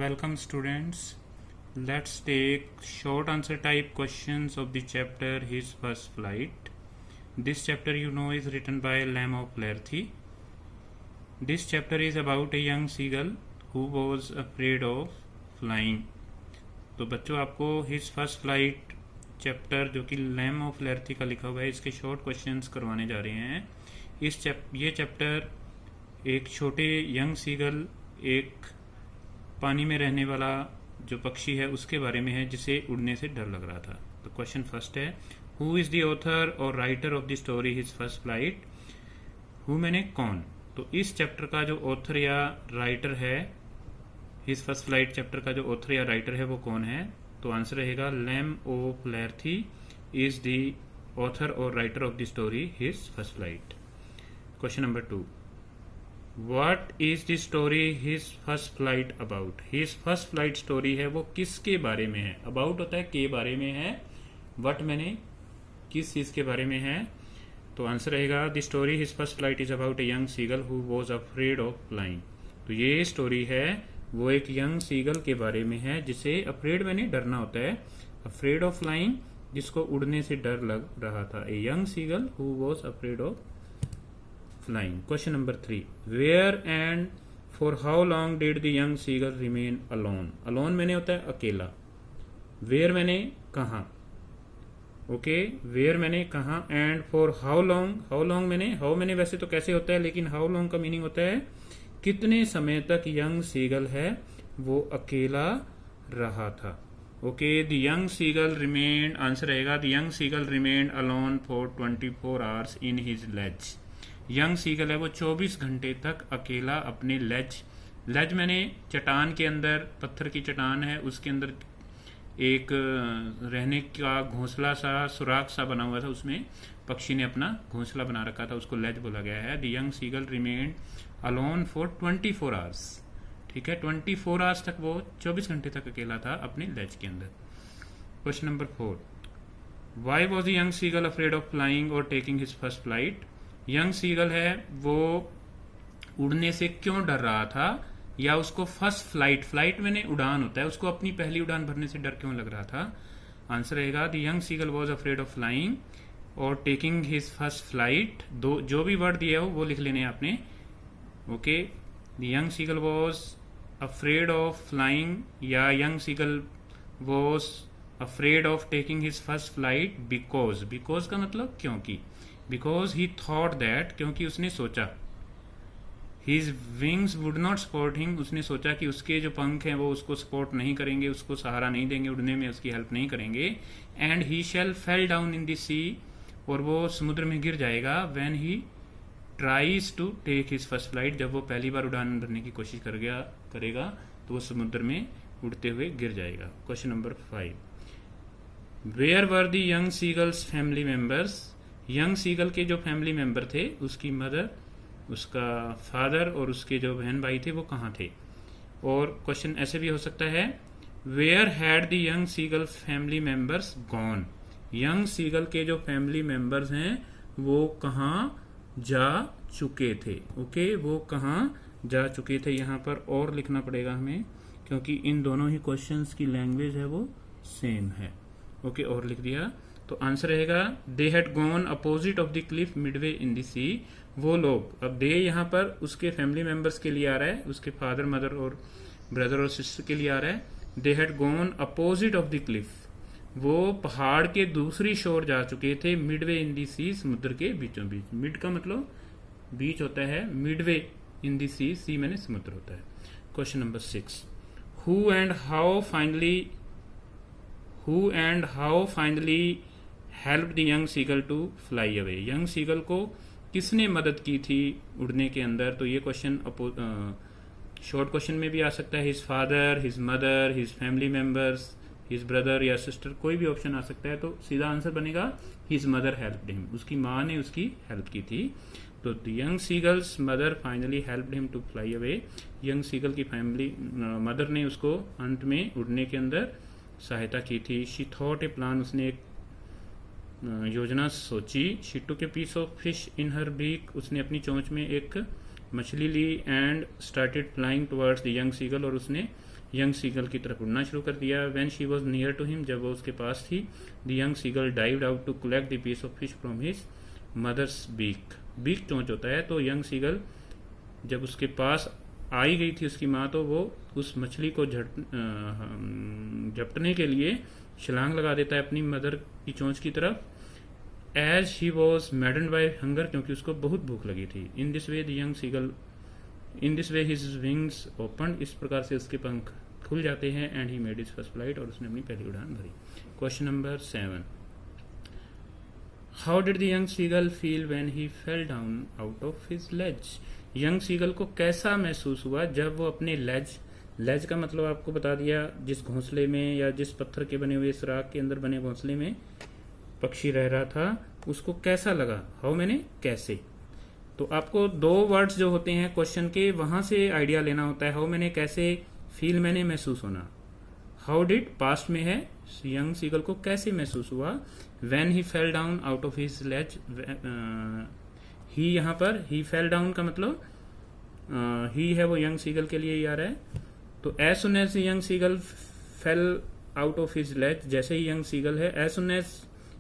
Welcome students. Let's take short answer type questions of the chapter His First Flight. This chapter is written by Lamb of Larthy. This chapter is about a young seagull who was afraid of flying. तो बच्चों आपको His First Flight chapter जो कि lamb of लैर्थी का लिखा हुआ है इसके शॉर्ट क्वेश्चंस करवाने जा रहे हैं। ये चैप्टर एक छोटे यंग सीगल एक पानी में रहने वाला जो पक्षी है उसके बारे में है जिसे उड़ने से डर लग रहा था। तो क्वेश्चन फर्स्ट है, हु इज द ऑथर और writer of the story his first flight. Who मैंने कौन, तो इस चैप्टर का जो ऑथर या राइटर है, हिज फर्स्ट फ्लाइट चैप्टर का जो ऑथर या राइटर है वो कौन है। तो आंसर रहेगा Liam O'Flaherty is the author और writer of the story his first flight. Question number 2, What is the story his first flight about? His first flight story है वो किसके बारे में है। About होता है के बारे में है, What मैंने किस चीज के बारे में है। तो आंसर रहेगा The story his first flight is about a young seagull who was afraid of flying। तो ये स्टोरी है वो एक यंग सीगल के बारे में है जिसे afraid मैंने डरना होता है, afraid of flying जिसको उड़ने से डर लग रहा था। A young seagull who was afraid of flying। Question number 3, where and for how long did the young seagull remain alone? Alone मैंने होता है अकेला, where मैंने कहाँ, ओके where मैंने कहाँ, and for how long मैंने how मैंने वैसे तो कैसे होता है लेकिन how long का मीनिंग होता है कितने समय तक यंग सीगल है वो अकेला रहा था। Okay the young seagull remained, answer रहेगा the young seagull remained alone for 24 hours in his ledge. Young seagull है वो 24 घंटे तक अकेला अपने लेज मैंने चट्टान के अंदर, पत्थर की चट्टान है उसके अंदर एक रहने का घोंसला सा सुराख सा बना हुआ था, उसमें पक्षी ने अपना घोंसला बना रखा था, उसको लेज बोला गया है। The young seagull remained alone for 24 hours. ठीक है, 24 आवर्स तक वो 24 घंटे तक अकेला था अपने लेज के अंदर। Question number 4, why was the young seagull afraid of flying और taking his first flight. Young seagull है वो उड़ने से क्यों डर रहा था या उसको फर्स्ट फ्लाइट मैंने उड़ान होता है, उसको अपनी पहली उड़ान भरने से डर क्यों लग रहा था। आंसर रहेगा the young seagull was afraid of flying और टेकिंग हिज फर्स्ट फ्लाइट। दो जो भी वर्ड दिया हो वो लिख लेने आपने। Okay the young seagull was afraid of flying या young seagull was afraid of taking his first flight because का मतलब क्योंकि, बिकॉज ही थॉट दैट क्योंकि उसने सोचा, his wings would not support him उसने सोचा कि उसके जो पंख हैं वो उसको सपोर्ट नहीं करेंगे, उसको सहारा नहीं देंगे, उड़ने में उसकी हेल्प नहीं करेंगे। And he shall fell down in the sea और वो समुद्र में गिर जाएगा। When he tries to take his first flight जब वो पहली बार उड़ान भरने की कोशिश करेगा तो वो समुद्र में उड़ते हुए गिर जाएगा। Question number 5, where were the young seagull's family members. Young seagull के जो फैमिली मेंबर थे, उसकी मदर, उसका फादर और उसके जो बहन भाई थे वो कहाँ थे। और क्वेश्चन ऐसे भी हो सकता है, where had the young seagull family members gone. Young seagull के जो फैमिली मेंबर्स हैं वो कहाँ जा चुके थे। ओके वो कहाँ जा चुके थे, यहाँ पर और लिखना पड़ेगा हमें क्योंकि इन दोनों ही क्वेश्चंस की लैंग्वेज है वो सेम है। ओके और लिख दिया। तो आंसर रहेगा they had gone opposite of the cliff midway in the sea. वो लोग, अब दे यहाँ पर उसके फैमिली मेंबर्स के लिए आ रहा है, उसके फादर मदर और ब्रदर और सिस्टर के लिए आ रहा है। दे had gone opposite of the Cliff, वो पहाड़ के दूसरी शोर जा चुके थे, मिडवे इन द सी समुद्र के बीचों बीच। मिड का मतलब बीच होता है, मिडवे इन द सी मैंने समुद्र होता है। Question number 6, who and how finally help the young seagull to fly away. Young seagull को किसने मदद की थी उड़ने के अंदर। तो ये क्वेश्चन शॉर्ट क्वेश्चन में भी आ सकता है, his father, his mother, his family members, his brother या सिस्टर, कोई भी ऑप्शन आ सकता है। तो सीधा आंसर बनेगा हिज मदर हेल्प्ड हिम, उसकी माँ ने उसकी हेल्प की थी। तो the young seagull's mother finally helped him to fly away. Young seagull की फैमिली मदर ने उसको अंत में उड़ने के अंदर सहायता की थी। शी थॉट ए प्लान, उसने एक योजना सोची। She took a piece of fish in her beak, उसने अपनी चोंच में एक मछली ली। And started flying towards the young seagull, और उसने यंग सीगल की तरफ उड़ना शुरू कर दिया। When she was near to him, जब वो उसके पास थी, the young seagull dived out to collect the piece of fish from his mother's beak. Beak चोंच होता है, तो यंग सीगल जब उसके पास आई गई थी उसकी माँ, तो वो उस मछली को झपटने के लिए छलांग लगा देता है अपनी मदर की चोंच की तरफ। As she was maddened by hunger, क्योंकि उसको बहुत भूख लगी थी। In this way the young seagull, in this way his wings open, इस प्रकार से उसके पंख खुल जाते हैं। And he made his first flight, और उसने अपनी पहली उड़ान भरी। Question number 7, how did the young seagull feel when he fell down out of his ledge. Young seagull को कैसा महसूस हुआ जब वो अपने लेज का मतलब आपको बता दिया, जिस घोंसले में या जिस पत्थर के बने हुए सुराख के अंदर बने घोंसले में पक्षी रह रहा था, उसको कैसा लगा। हाउ मैंने कैसे, तो आपको 2 वर्ड्स जो होते हैं क्वेश्चन के, वहां से आइडिया लेना होता है। हाउ मैंने कैसे, फील मैंने महसूस होना। हाउ डिड पास्ट में है, यंग सीगल को कैसे महसूस हुआ। When he fell down out of his ledge, he यहाँ पर ही फेल डाउन का मतलब ही है वो यंग सीगल के लिए ही आ रहा है। तो as soon as young seagull fell out of his ledge, जैसे ही यंग सीगल है, एज सुन एज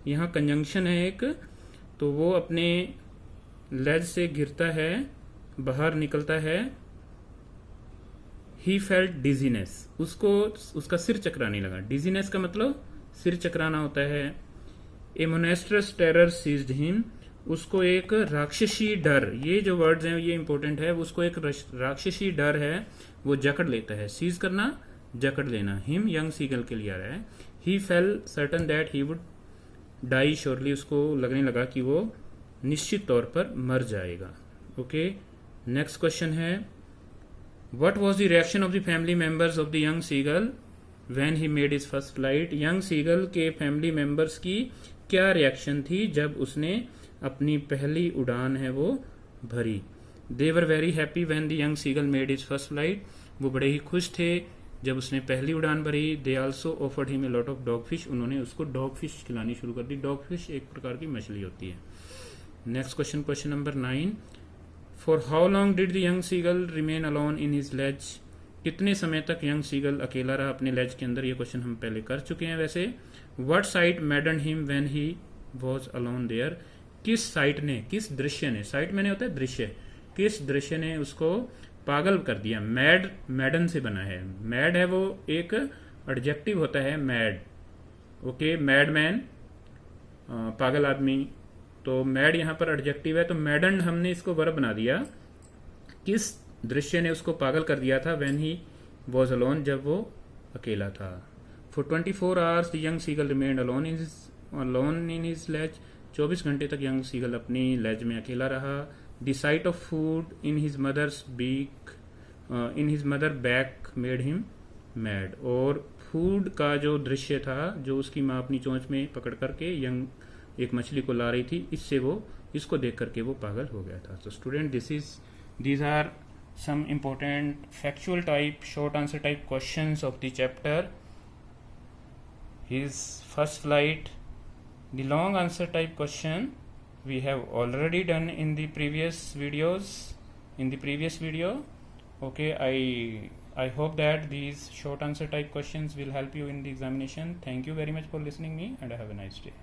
यहाँ कंजंक्शन है एक, तो वो अपने लेज से गिरता है, बाहर निकलता है। ही फेल्ट डिजीनेस, उसको उसका सिर चकराने लगा। डिजीनेस का मतलब सिर चकराना होता है। ए मोनेस्ट्रस टेरर सीज्ड हिम, उसको एक राक्षसी डर, ये जो वर्ड्स हैं ये इंपॉर्टेंट है, उसको एक राक्षसी डर है, वो जकड़ लेता है। सीज करना, जकड़ लेना। हिम यंग सीगल के लिए आ रहा है। He fell certain that he would die surely, उसको लगने लगा कि वो निश्चित तौर पर मर जाएगा। ओके, नेक्स्ट क्वेश्चन है, what was the reaction of the family members of the young seagull when he made his first flight. Young seagull के फैमिली मेंबर्स की क्या रिएक्शन थी जब उसने अपनी पहली उड़ान है वो भरी। They were very happy when the young seagull made his first flight, वो बड़े ही खुश थे जब उसने पहली उड़ान भरी। They also offered him a lot of dog fish, उन्होंने उसको डॉग फिश खिलानी शुरू कर दी। डॉग फिश एक प्रकार की मछली होती है। Next question, question number 9, for how long did the young seagull remain alone in his ledge, कितने समय तक यंग सीगल अकेला रहा अपने लेज के अंदर। ये क्वेश्चन हम पहले कर चुके हैं वैसे। What sight maddened him when he was alone there, किस साइट ने, किस दृश्य ने, साइट मैंने होता है दृश्य, किस दृश्य ने उसको पागल कर दिया। मैड, मैडन से बना है। मैड है वो एक एडजेक्टिव होता है, मैड। ओके, मैड मैन, पागल आदमी, तो मैड यहाँ पर एडजेक्टिव है, तो मैडन हमने इसको वर्ब बना दिया। किस दृश्य ने उसको पागल कर दिया था, व्हेन ही वॉज अलोन, जब वो अकेला था। For 24 hours the young seagull remained alone in his ledge, 24 घंटे तक यंग सीगल अपनी लेज में अकेला रहा। The sight of food in his mother's beak, in his mother beak made him mad, और फूड का जो दृश्य था, जो उसकी माँ अपनी चोंच में पकड़ करके यंग एक मछली को ला रही थी, इससे वो, इसको देख करके वो पागल हो गया था। तो student, these are some important factual type short answer type questions of the chapter his first flight. The long answer type question we have already done in the previous videos, in the previous video. Okay, I hope that these short answer type questions will help you in the examination. Thank you very much for listening me, and have a nice day.